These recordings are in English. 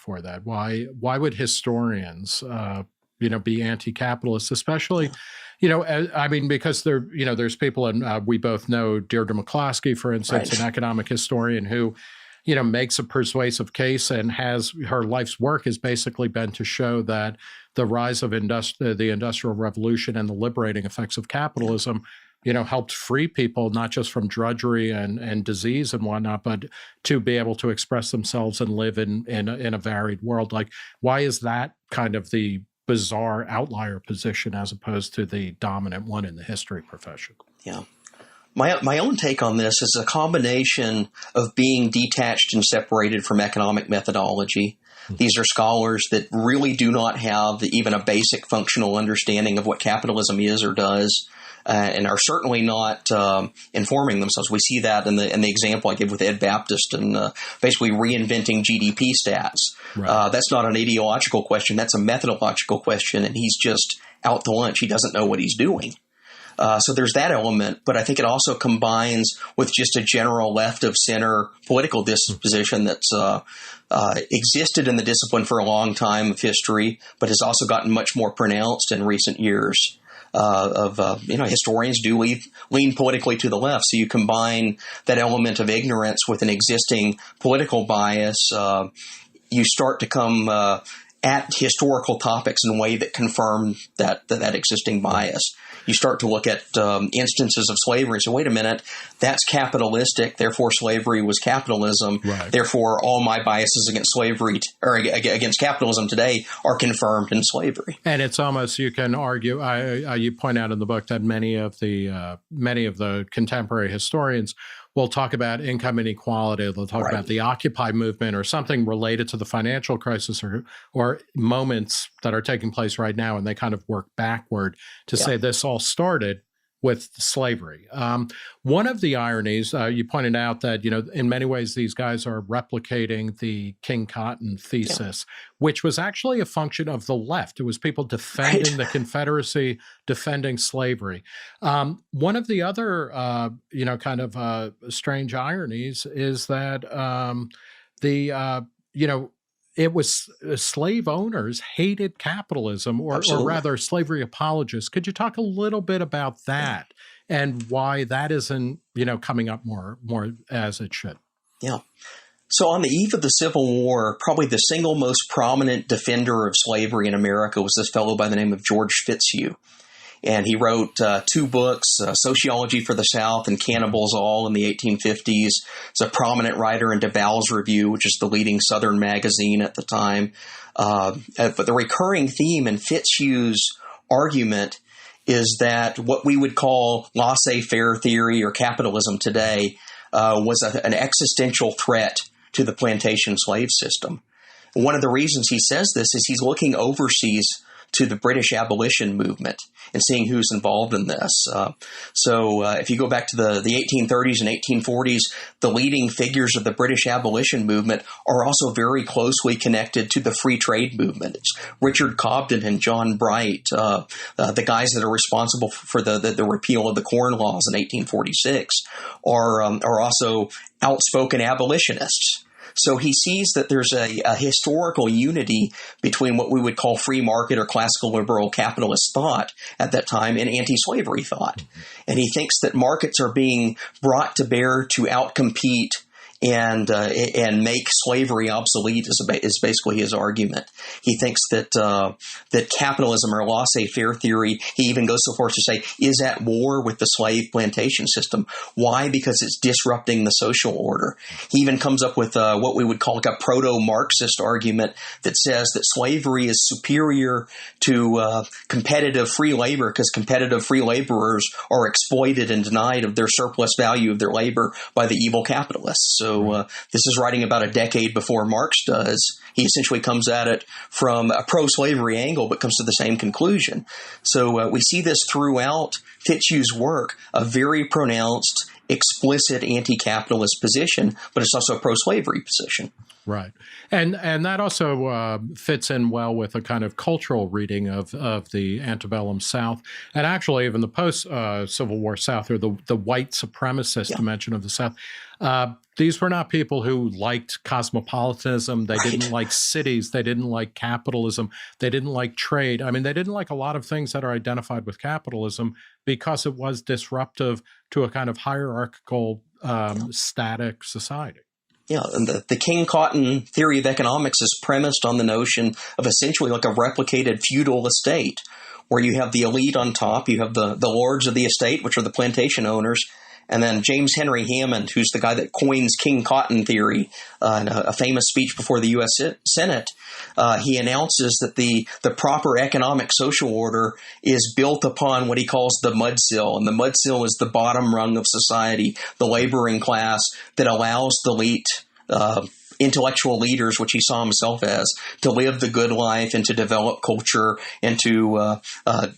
for that? Why would historians, be anti-capitalist, especially, because there's people, and we both know Deirdre McCloskey, for instance, Right. an economic historian who, makes a persuasive case and has her life's work has basically been to show that the rise of the Industrial Revolution and the liberating effects of capitalism, helped free people not just from drudgery and disease and whatnot, but to be able to express themselves and live in a varied world. Like, why is that kind of the bizarre outlier position as opposed to the dominant one in the history profession? Yeah. My own take on this is a combination of being detached and separated from economic methodology. These are scholars that really do not have even a basic functional understanding of what capitalism is or does, and are certainly not informing themselves. We see that in the example I give with Ed Baptist and basically reinventing GDP stats. Right. That's not an ideological question. That's a methodological question, and he's just out to lunch. He doesn't know what he's doing. So there's that element, but I think it also combines with just a general left of center political disposition that's existed in the discipline for a long time of history, but has also gotten much more pronounced in recent years. Historians do lean politically to the left. So you combine that element of ignorance with an existing political bias, you start to come at historical topics in a way that confirm that existing bias. You start to look at instances of slavery and say, wait a minute, that's capitalistic, therefore slavery was capitalism. Right. Therefore, all my biases against slavery or against capitalism today are confirmed in slavery. And it's almost, you can argue, you point out in the book that many of the contemporary historians will talk about income inequality. They'll talk Right. about the Occupy movement or something related to the financial crisis or moments that are taking place right now, and they kind of work backward to say this all started with slavery. One of the ironies, you pointed out that, in many ways, these guys are replicating the King Cotton thesis, which was actually a function of the left. It was people defending the Confederacy, defending slavery. One of the other, strange ironies is that it was slave owners hated capitalism, or rather slavery apologists. Could you talk a little bit about that and why that isn't, coming up more as it should? Yeah. So on the eve of the Civil War, probably the single most prominent defender of slavery in America was this fellow by the name of George Fitzhugh. And he wrote two books, Sociology for the South and Cannibals All in the 1850s. He's a prominent writer in DeVal's Review, which is the leading Southern magazine at the time. But the recurring theme in Fitzhugh's argument is that what we would call laissez-faire theory or capitalism today was an existential threat to the plantation slave system. One of the reasons he says this is he's looking overseas to the British abolition movement and seeing who's involved in this. So if you go back to the 1830s and 1840s, the leading figures of the British abolition movement are also very closely connected to the free trade movement. It's Richard Cobden and John Bright, the guys that are responsible for the repeal of the Corn Laws in 1846, are also outspoken abolitionists. So he sees that there's a historical unity between what we would call free market or classical liberal capitalist thought at that time and anti-slavery thought. And he thinks that markets are being brought to bear to outcompete and make slavery obsolete is basically his argument. He thinks that capitalism or laissez-faire theory, he even goes so far as to say, is at war with the slave plantation system. Why? Because it's disrupting the social order. He even comes up with what we would call like a proto-Marxist argument that says that slavery is superior to competitive free labor because competitive free laborers are exploited and denied of their surplus value of their labor by the evil capitalists. So this is writing about a decade before Marx does. He essentially comes at it from a pro-slavery angle, but comes to the same conclusion. So we see this throughout Fitzhugh's work, a very pronounced, explicit anti-capitalist position, but it's also a pro-slavery position. Right, and that also fits in well with a kind of cultural reading of the antebellum South, and actually even the post Civil War South, or the white supremacist Yeah, dimension of the South. These were not people who liked cosmopolitanism. They didn't right. like cities. They didn't like capitalism. They didn't like trade. I mean, they didn't like a lot of things that are identified with capitalism because it was disruptive to a kind of hierarchical, static society. Yeah, and the King Cotton theory of economics is premised on the notion of essentially like a replicated feudal estate, where you have the elite on top, you have the lords of the estate, which are the plantation owners, and then James Henry Hammond, who's the guy that coins King Cotton theory in a famous speech before the U.S. Senate, he announces that the proper economic social order is built upon what he calls the mudsill. And the mudsill is the bottom rung of society, the laboring class that allows the elite intellectual leaders, which he saw himself as, to live the good life and to develop culture and to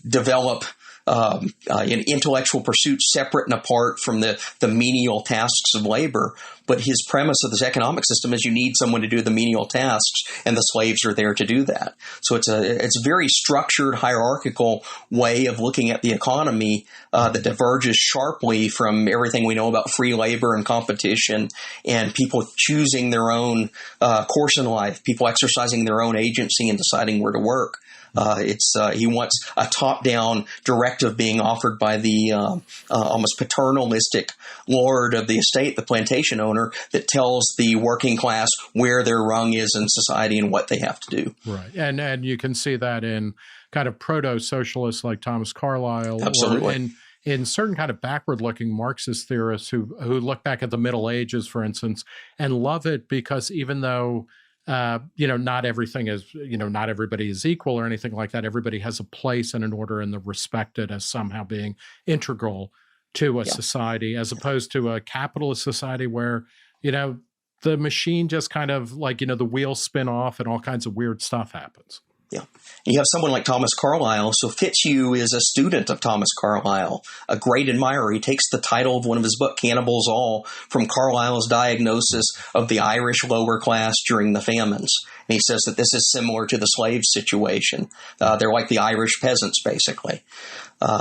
develop in intellectual pursuits separate and apart from the menial tasks of labor. But his premise of this economic system is you need someone to do the menial tasks, and the slaves are there to do that. So it's a very structured, hierarchical way of looking at the economy that diverges sharply from everything we know about free labor and competition and people choosing their own course in life, people exercising their own agency and deciding where to work. He wants a top-down directive being offered by the almost paternalistic lord of the estate, the plantation owner, that tells the working class where their rung is in society and what they have to do. Right, and you can see that in kind of proto-socialists like Thomas Carlyle, Absolutely. or in certain kind of backward-looking Marxist theorists who look back at the Middle Ages, for instance, and love it because even though not everything is, not everybody is equal or anything like that. Everybody has a place and an order, and they're respected as somehow being integral to a society, as opposed to a capitalist society where, the machine just kind of like, the wheels spin off and all kinds of weird stuff happens. Yeah. You have someone like Thomas Carlyle. So Fitzhugh is a student of Thomas Carlyle, a great admirer. He takes the title of one of his books, Cannibals All, from Carlyle's diagnosis of the Irish lower class during the famines. And he says that this is similar to the slave situation. They're like the Irish peasants, basically.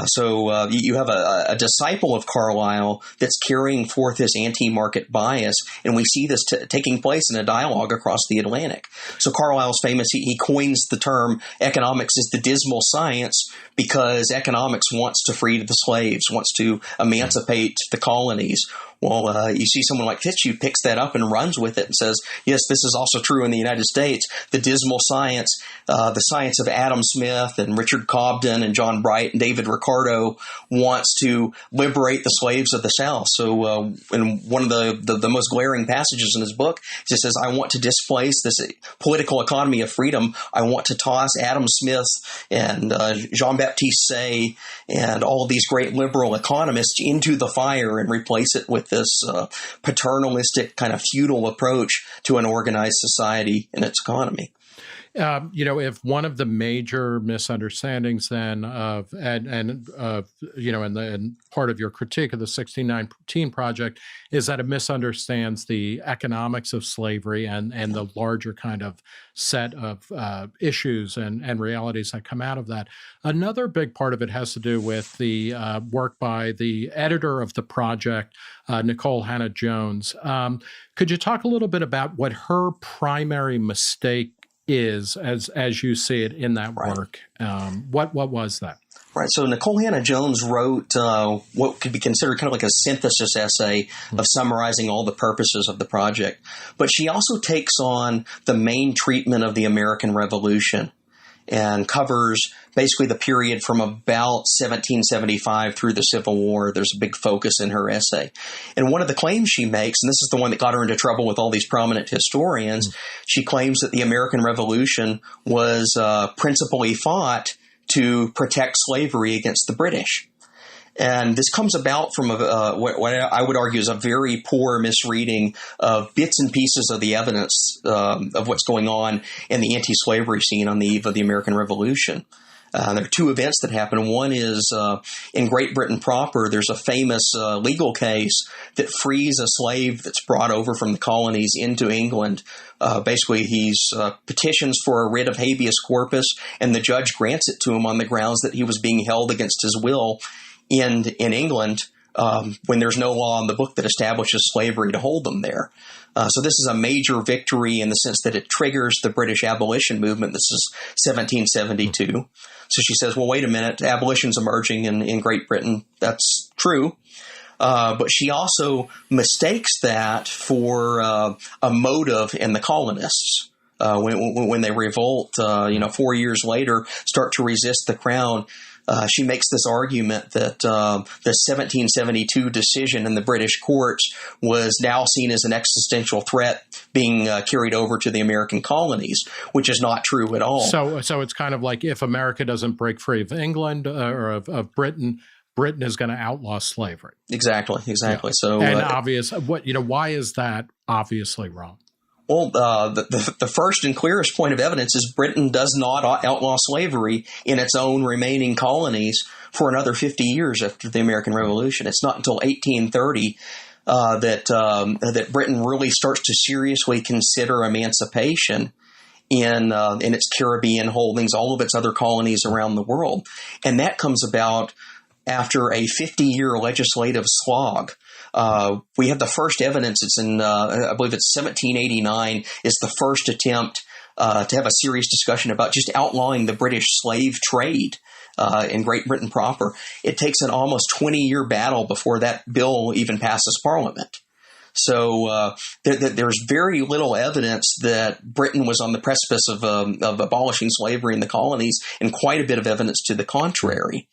So you have a disciple of Carlyle that's carrying forth this anti-market bias, and we see this taking place in a dialogue across the Atlantic. So Carlyle's famous, he coins the term economics is the dismal science because economics wants to free the slaves, wants to emancipate the colonies. Well, you see someone like Fitzhugh picks that up and runs with it and says, yes, this is also true in the United States. The dismal science, the science of Adam Smith and Richard Cobden and John Bright and David Ricardo wants to liberate the slaves of the South. So in one of the most glaring passages in his book, he says, I want to displace this political economy of freedom. I want to toss Adam Smith and Jean-Baptiste Say and all of these great liberal economists into the fire and replace it with this paternalistic kind of feudal approach to an organized society and its economy. If one of the major misunderstandings then and part of your critique of the 1619 Project is that it misunderstands the economics of slavery and the larger kind of set of issues and realities that come out of that. Another big part of it has to do with the work by the editor of the project, Nicole Hannah-Jones. Could you talk a little bit about what her primary mistake is as you see it in that work? What was that? Right. So Nicole Hannah-Jones wrote what could be considered kind of like a synthesis essay of summarizing all the purposes of the project. But she also takes on the main treatment of the American Revolution and covers basically the period from about 1775 through the Civil War. There's a big focus in her essay. And one of the claims she makes, and this is the one that got her into trouble with all these prominent historians, she claims that the American Revolution was principally fought to protect slavery against the British. And this comes about from what I would argue is a very poor misreading of bits and pieces of the evidence of what's going on in the anti-slavery scene on the eve of the American Revolution. There are two events that happen. One is in Great Britain proper, there's a famous legal case that frees a slave that's brought over from the colonies into England. Basically, he petitions for a writ of habeas corpus, and the judge grants it to him on the grounds that he was being held against his will in England when there's no law in the book that establishes slavery to hold them there. So this is a major victory in the sense that it triggers the British abolition movement. This is 1772. So she says, well, wait a minute, abolition's emerging in Great Britain. That's true. But she also mistakes that for a motive in the colonists. When they revolt, 4 years later, start to resist the crown, she makes this argument that the 1772 decision in the British courts was now seen as an existential threat being carried over to the American colonies, which is not true at all. So it's kind of like if America doesn't break free of England or of Britain, Britain is going to outlaw slavery. Exactly. Yeah. So, why is that obviously wrong? Well, the first and clearest point of evidence is Britain does not outlaw slavery in its own remaining colonies for another 50 years after the American Revolution. It's not until 1830 that Britain really starts to seriously consider emancipation in its Caribbean holdings, all of its other colonies around the world. And that comes about after a 50-year legislative slog. We have the first evidence. It's in, I believe it's 1789 is the first attempt to have a serious discussion about just outlawing the British slave trade in Great Britain proper. It takes an almost 20-year battle before that bill even passes Parliament. So there's very little evidence that Britain was on the precipice of abolishing slavery in the colonies, and quite a bit of evidence to the contrary.